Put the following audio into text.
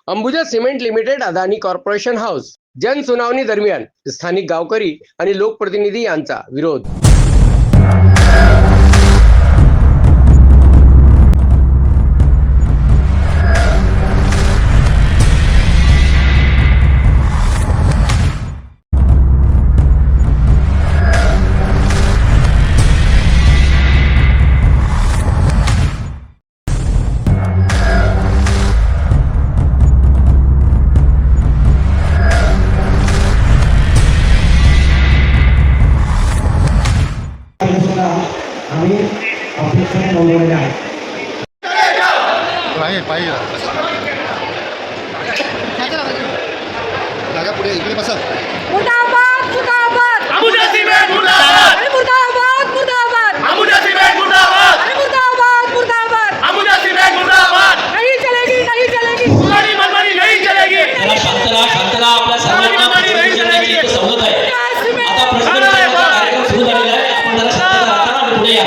Ambuja cement limited Adani corporation house जनसुनावणी दरम्यान स्थानिक गावकरी आणि लोकप्रतिनिधी यांचा विरोध। आम्ही अपेक्षा नोंदवलेल्या आहेत। पुढे इकडे बसा। मुर्दाबाद मुर्दाबाद अंबुजा सिमेंट मुर्दाबाद मुर्दाबाद मुर्दाबाद अंबुजा सिमेंट मुर्दाबाद मुर्दाबाद मुर्दाबाद अंबुजा सिमेंट मुर्दाबाद नहीं चलेगी नहीं चलेगी तुम्हारी मनमानी नहीं चलेगी। शांतता आपल्या सर्वांना सवलत आहे। आता प्रश्न विचारण्याचा कार्यक्रम सुरू झालेला आहे। आपण जरा शांतता राखा आणि पुढे या।